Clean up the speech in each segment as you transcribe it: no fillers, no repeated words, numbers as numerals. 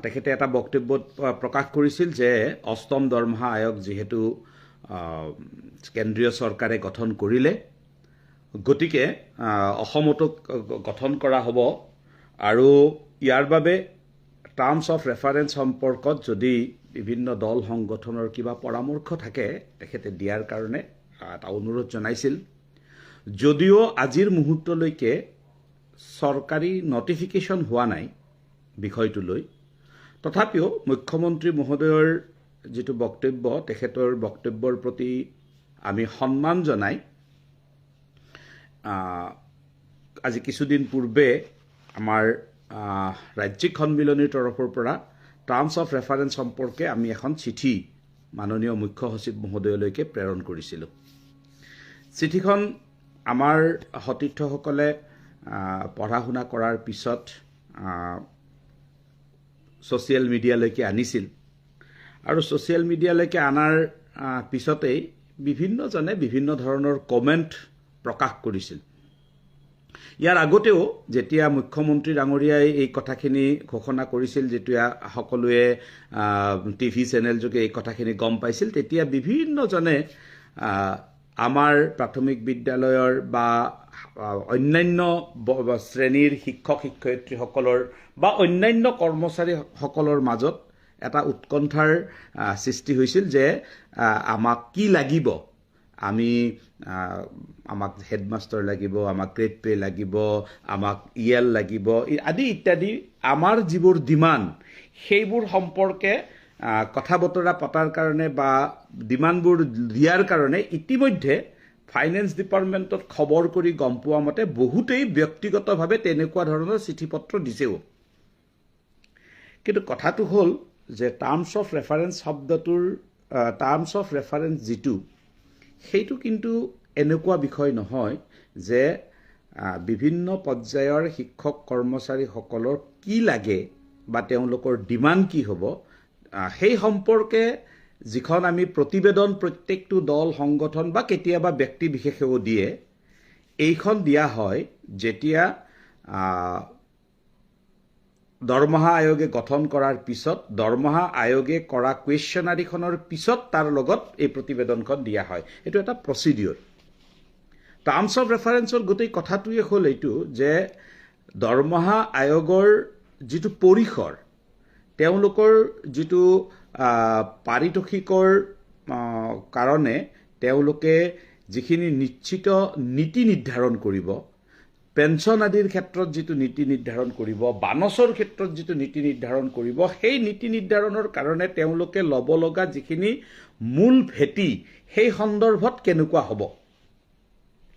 তেখেতে এটা বক্তব্যত প্ৰকাশ কৰিছিল যে অষ্টম দৰমহা আয়োগ যিহেতু কেন্দ্ৰীয় চৰকাৰে গঠন কৰিলে গতিকে অসমতো গঠন কৰা হ'ব আৰু ইয়াৰ বাবে টাৰ্মছ অফ ৰেফাৰেন্স সম্পৰ্কত যদি বিভিন্ন দল সংগঠনৰ কিবা পৰামৰ্শ থাকে তেখেতে দিয়াৰ কাৰণে এটা অনুৰোধ জনাইছিল যদিও আজিৰ মুহূৰ্তলৈকে চৰকাৰী নটিফিকেশ্যন হোৱা নাই বিষয়টো লৈ তথাপিও মুখ্যমন্ত্ৰী মহোদয়ৰ যেটো বক্তব্য তেখেতৰ বক্তব্যৰ প্ৰতি আমি সন্মান জনাই আজি কিছুদিন পূৰ্বে আমাৰ ৰাজ্যিক সন্মিলনীৰ তৰফৰ পৰা টাৰ্মছ অফ ৰেফাৰেন্স সম্পৰ্কে আমি এখন চিঠি মাননীয় মুখ্য সচিব মহোদয়লৈকে প্ৰেৰণ কৰিছিলোঁ চিঠিখন আমাৰ সতীৰ্থসকলে পঢ়া শুনা কৰাৰ পিছত ছ'চিয়েল মিডিয়ালৈকে আনিছিল আৰু ছ'চিয়েল মিডিয়ালৈকে আনাৰ পিছতেই বিভিন্নজনে বিভিন্ন ধৰণৰ কমেণ্ট প্ৰকাশ কৰিছিল ইয়াৰ আগতেও যেতিয়া মুখ্যমন্ত্ৰী ডাঙৰীয়াই এই কথাখিনি ঘোষণা কৰিছিল যেতিয়া সকলোৱে টিভি চেনেল যোগে এই কথাখিনি গম পাইছিল তেতিয়া বিভিন্নজনে আমাৰ প্ৰাথমিক বিদ্যালয়ৰ বা অন্যান্য শ্ৰেণীৰ শিক্ষক শিক্ষয়িত্ৰীসকলৰ বা অন্যান্য কৰ্মচাৰীসকলৰ মাজত এটা উৎকণ্ঠাৰ সৃষ্টি হৈছিল যে আমাক কি লাগিব আমাক হেডমাষ্টাৰ লাগিব আমাক গ্ৰেড পে লাগিব আমাক ইএল লাগিব আদি ইত্যাদি আমাৰ যিবোৰ ডিমাণ্ড সেইবোৰ সম্পৰ্কে কথা বতৰা পতাৰ কাৰণে বা ডিমাণ্ডবোৰ দিয়াৰ কাৰণে ইতিমধ্যে ফাইনেন্স ডিপাৰ্টমেণ্টত খবৰ কৰি গম পোৱা মতে বহুতেই ব্যক্তিগতভাৱে তেনেকুৱা ধৰণৰ চিঠি পত্ৰ দিছেও কিন্তু কথাটো হ'ল যে টাৰ্মছ অফ ৰেফাৰেন্স শব্দটোৰ টাৰ্মছ অফ ৰেফাৰেন্স যিটো সেইটো কিন্তু এনেকুৱা বিষয় নহয় যে বিভিন্ন পৰ্যায়ৰ শিক্ষক কৰ্মচাৰীসকলৰ কি লাগে বা তেওঁলোকৰ ডিমাণ্ড কি হ'ব সেই সম্পৰ্কে যিখন আমি প্ৰতিবেদন প্ৰত্যেকটো দল সংগঠন বা কেতিয়াবা ব্যক্তি বিশেষেও দিয়ে এইখন দিয়া হয় যেতিয়া দৰমহা আয়োগে গঠন কৰাৰ পিছত দৰমহা আয়োগে কৰা কুৱেশ্যনাৰীখনৰ পিছত তাৰ লগত এই প্ৰতিবেদনখন দিয়া হয় এইটো এটা প্ৰচিডিউৰ টাৰ্মছ অফ ৰেফাৰেন্সৰ গোটেই কথাটোৱে হ'ল এইটো যে দৰমহা আয়োগৰ যিটো পৰিসৰ তেওঁলোকৰ যিটো পাৰিতোষিকৰ কাৰণে তেওঁলোকে যিখিনি নিশ্চিত নীতি নিৰ্ধাৰণ কৰিব পেঞ্চন আদিৰ ক্ষেত্ৰত যিটো নীতি নিৰ্ধাৰণ কৰিব বানছৰ ক্ষেত্ৰত যিটো নীতি নিৰ্ধাৰণ কৰিব সেই নীতি নিৰ্ধাৰণৰ কাৰণে তেওঁলোকে ল'ব লগা যিখিনি মূল ভেটি সেই সন্দৰ্ভত কেনেকুৱা হ'ব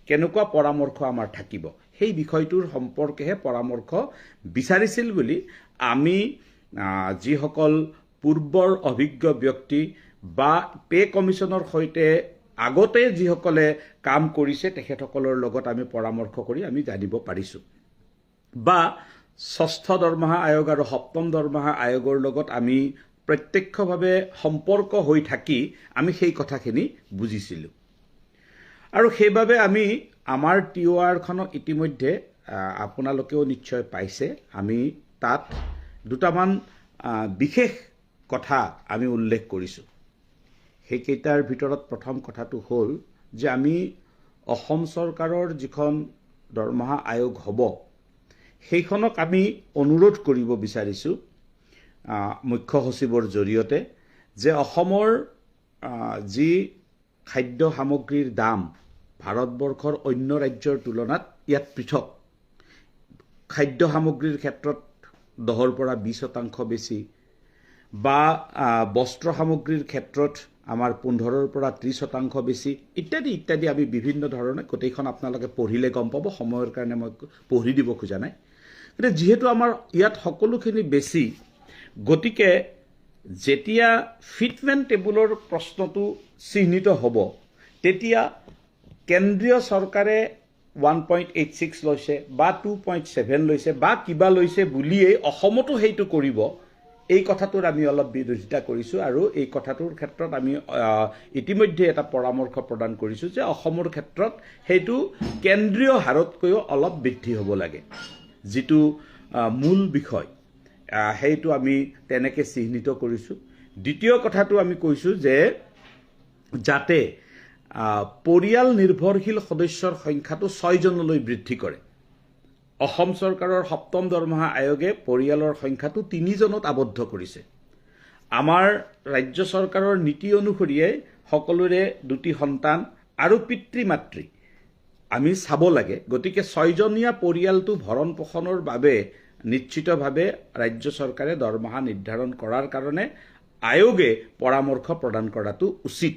কেনেকুৱা পৰামৰ্শ আমাৰ থাকিব সেই বিষয়টোৰ সম্পৰ্কেহে পৰামৰ্শ বিচাৰিছিল বুলি আমি যিসকল পূৰ্বৰ অভিজ্ঞ ব্যক্তি বা পে কমিশনৰ সৈতে আগতে যিসকলে কাম কৰিছে তেখেতসকলৰ লগত আমি পৰামৰ্শ কৰি আমি জানিব পাৰিছোঁ বা ষষ্ঠ দৰমহা আয়োগ আৰু সপ্তম দৰমহা আয়োগৰ লগত আমি প্ৰত্যক্ষভাৱে সম্পৰ্ক হৈ থাকি আমি সেই কথাখিনি বুজিছিলোঁ আৰু সেইবাবে আমি আমাৰ টিঅআৰখনক ইতিমধ্যে আপোনালোকেও নিশ্চয় পাইছে আমি তাত দুটামান বিশেষ কথা আমি উল্লেখ কৰিছোঁ সেইকেইটাৰ ভিতৰত প্ৰথম কথাটো হ'ল যে আমি অসম চৰকাৰৰ যিখন দৰমহা আয়োগ হ'ব সেইখনক আমি অনুৰোধ কৰিব বিচাৰিছোঁ মুখ্য সচিবৰ জৰিয়তে যে অসমৰ যি খাদ্য সামগ্ৰীৰ দাম ভাৰতবৰ্ষৰ অন্য ৰাজ্যৰ তুলনাত ইয়াত পৃথক খাদ্য সামগ্ৰীৰ ক্ষেত্ৰত 10ৰ পৰা 20% বেছি বা বস্ত্ৰ সামগ্ৰীৰ ক্ষেত্ৰত আমাৰ 15ৰ পৰা 30% বেছি ইত্যাদি ইত্যাদি আমি বিভিন্ন ধৰণে গোটেইখন আপোনালোকে পঢ়িলে গম পাব সময়ৰ কাৰণে মই পঢ়ি দিব খোজা নাই কিন্তু যেহেতু আমাৰ ইয়াত সকলোখিনি বেছি গতিকে যেতিয়া ফিটমেন্ট টেবুলৰ প্ৰশ্নটো চিহ্নিত হ'ব তেতিয়া কেন্দ্ৰীয় চৰকাৰে 1.86 লৈছে বা 2.7 লৈছে বা কিবা লৈছে বুলিয়েই অসমতো সেইটো কৰিব এই কথাটোৰ আমি অলপ বিৰোধিতা কৰিছোঁ আৰু এই কথাটোৰ ক্ষেত্ৰত আমি ইতিমধ্যে এটা পৰামৰ্শ প্ৰদান কৰিছোঁ যে অসমৰ ক্ষেত্ৰত সেইটো কেন্দ্ৰীয় হাৰতকৈও অলপ বৃদ্ধি হ'ব লাগে যিটো মূল বিষয় সেইটো আমি তেনেকৈ চিহ্নিত কৰিছোঁ। দ্বিতীয় কথাটো আমি কৈছোঁ যে যাতে পৰিয়াল নিৰ্ভৰশীল সদস্যৰ সংখ্যাটো 6জনলৈ বৃদ্ধি কৰে। অসম চৰকাৰৰ 7ম দৰমহা আয়োগে পৰিয়ালৰ সংখ্যাটো 3জনত আবদ্ধ কৰিছে। আমাৰ ৰাজ্য চৰকাৰৰ নীতি অনুসৰিয়ে সকলোৰে 2টি সন্তান আৰু পিতৃ মাতৃ আমি চাব লাগে। গতিকে 6জনীয়া পৰিয়ালটো ভৰণ পোষণৰ বাবে নিশ্চিতভাৱে ৰাজ্য চৰকাৰে দৰমহা নিৰ্ধাৰণ কৰাৰ কাৰণে আয়োগে পৰামৰ্শ প্ৰদান কৰাটো উচিত।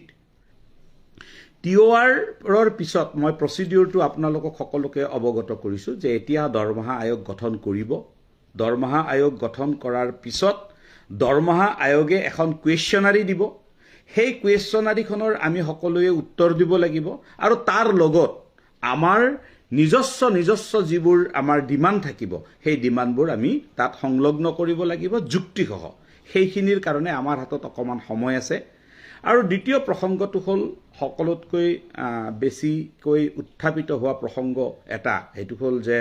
TOR পিছত মই প্ৰচিডিউৰটো আপোনালোকক সকলোকে অৱগত কৰিছোঁ যে এতিয়া দৰমহা আয়োগ গঠন কৰিব। দৰমহা আয়োগ গঠন কৰাৰ পিছত দৰমহা আয়োগে এখন কুৱেশ্যনাৰী দিব। সেই কুৱেশ্যনাৰীখনৰ আমি সকলোৱে উত্তৰ দিব লাগিব আৰু তাৰ লগত আমাৰ নিজস্ব যিবোৰ আমাৰ ডিমাণ্ড থাকিব সেই ডিমাণ্ডবোৰ আমি তাত সংলগ্ন কৰিব লাগিব যুক্তিসহ। সেইখিনিৰ কাৰণে আমাৰ হাতত অকণমান সময় আছে। আৰু দ্বিতীয় প্ৰসংগটো হ'ল সকলোতকৈ বেছিকৈ উত্থাপিত হোৱা প্ৰসংগ এটা, সেইটো হ'ল যে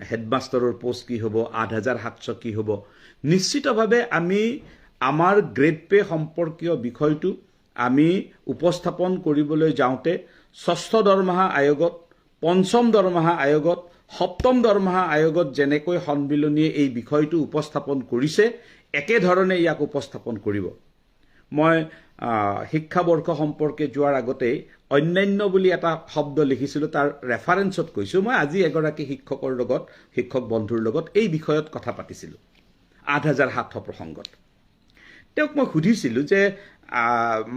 হেডমাষ্টাৰৰ পোষ্ট কি হ'ব, 8,700 কি হ'ব। নিশ্চিতভাৱে আমি আমাৰ গ্ৰেড পে সম্পৰ্কীয় বিষয়টো আমি উপস্থাপন কৰিবলৈ যাওঁতে 6ষ্ঠ দৰমহা আয়োগত, 5ম দৰমহা আয়োগত, 7ম দৰমহা আয়োগত যেনেকৈ সন্মিলনীয়ে এই বিষয়টো উপস্থাপন কৰিছে একেধৰণে ইয়াক উপস্থাপন কৰিব। মই শিক্ষাবৰ্ষ সম্পৰ্কে যোৱাৰ আগতেই অন্যান্য বুলি এটা শব্দ লিখিছিলোঁ, তাৰ ৰেফাৰেঞ্চত কৈছোঁ। মই আজি এগৰাকী শিক্ষক বন্ধুৰ লগত এই বিষয়ত কথা পাতিছিলোঁ 8,700 প্ৰসংগত। তেওঁক মই সুধিছিলোঁ যে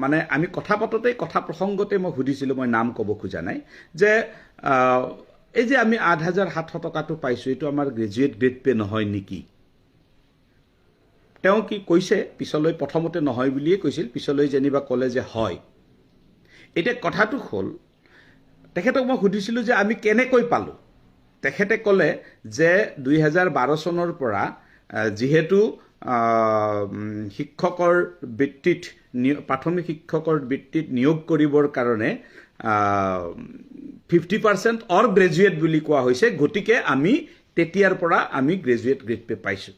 মানে আমি কথা পাতোঁতেই কথা প্ৰসংগতে মই সুধিছিলোঁ, মই নাম ক'ব খোজা নাই, যে এই যে আমি 8,700 টকাটো পাইছোঁ এইটো আমাৰ গ্ৰেজুৱেট গ্ৰেড পে নহয় নেকি? তেওঁ কি কৈছে, পিছলৈ প্ৰথমতে নহয় বুলিয়ে কৈছিল, পিছলৈ যেনিবা ক'লে যে হয়। এতিয়া কথাটো হ'ল, তেখেতক মই সুধিছিলোঁ যে আমি কেনেকৈ পালোঁ। তেখেতে ক'লে যে 2012 চনৰ পৰা যিহেতু শিক্ষকৰ বৃত্তিত প্ৰাথমিক শিক্ষকৰ বৃত্তিত নিয়োগ কৰিবৰ কাৰণে 50% অৰ গ্ৰেজুৱেট বুলি কোৱা হৈছে, গতিকে আমি তেতিয়াৰ পৰা আমি গ্ৰেজুৱেট গ্ৰেড পে পাইছোঁ।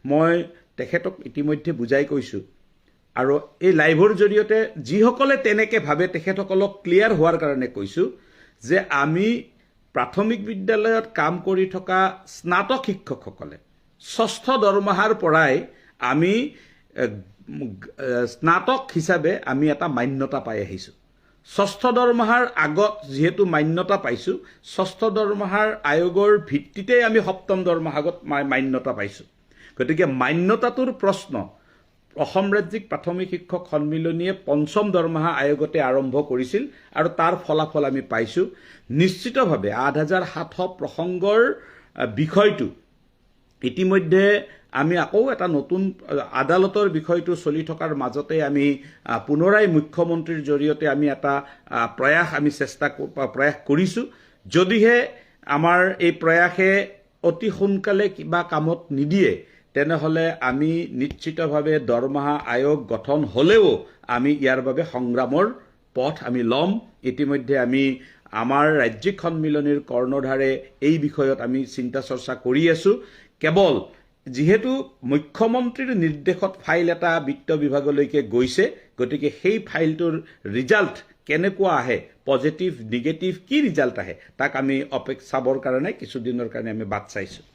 মই তেখেতক ইতিমধ্যে বুজাই কৈছোঁ আৰু এই লাইভৰ জৰিয়তে যিসকলে তেনেকৈ ভাবে তেখেতসকলক ক্লিয়াৰ হোৱাৰ কাৰণে কৈছোঁ যে আমি প্ৰাথমিক বিদ্যালয়ত কাম কৰি থকা স্নাতক শিক্ষকসকলে 6ষ্ঠ দৰমহাৰ পৰাই আমি স্নাতক হিচাপে আমি এটা মান্যতা পাই আহিছোঁ। 6ষ্ঠ দৰমহাৰ আগত যিহেতু মান্যতা পাইছোঁ, 6ষ্ঠ দৰমহাৰ আয়োগৰ ভিত্তিতে আমি 7ম দৰমহাগত মান্যতা পাইছোঁ। গতিকে মান্যতাটোৰ প্ৰশ্ন অসম ৰাজ্যিক প্ৰাথমিক শিক্ষক সন্মিলনীয়ে 5ম দৰমহা আয়োগতে আৰম্ভ কৰিছিল আৰু তাৰ ফলাফল আমি পাইছোঁ। নিশ্চিতভাৱে 8,700 প্ৰসংগৰ বিষয়টো ইতিমধ্যে আমি আকৌ এটা নতুন আদালতৰ বিষয়টো চলি থকাৰ মাজতে আমি পুনৰাই মুখ্যমন্ত্ৰীৰ জৰিয়তে আমি এটা প্ৰয়াস কৰিছোঁ। যদিহে আমাৰ এই প্ৰয়াসে অতি সোনকালে কিবা কামত নিদিয়ে তেনেহ'লে আমি নিশ্চিতভাৱে দৰমহা আয়োগ গঠন হ'লেও আমি ইয়াৰ বাবে সংগ্ৰামৰ পথ আমি ল'ম। ইতিমধ্যে আমি আমাৰ ৰাজ্যিক সন্মিলনীৰ কৰ্ণধাৰে এই বিষয়ত আমি চিন্তা চৰ্চা কৰি আছোঁ। কেৱল যিহেতু মুখ্যমন্ত্ৰীৰ নিৰ্দেশত ফাইল এটা বিত্ত বিভাগলৈকে গৈছে, গতিকে সেই ফাইলটোৰ ৰিজাল্ট কেনেকুৱা আহে, পজিটিভ নিগেটিভ কি ৰিজাল্ট আহে, তাক আমি চাবৰ কাৰণে কিছুদিনৰ কাৰণে আমি বাট চাইছোঁ।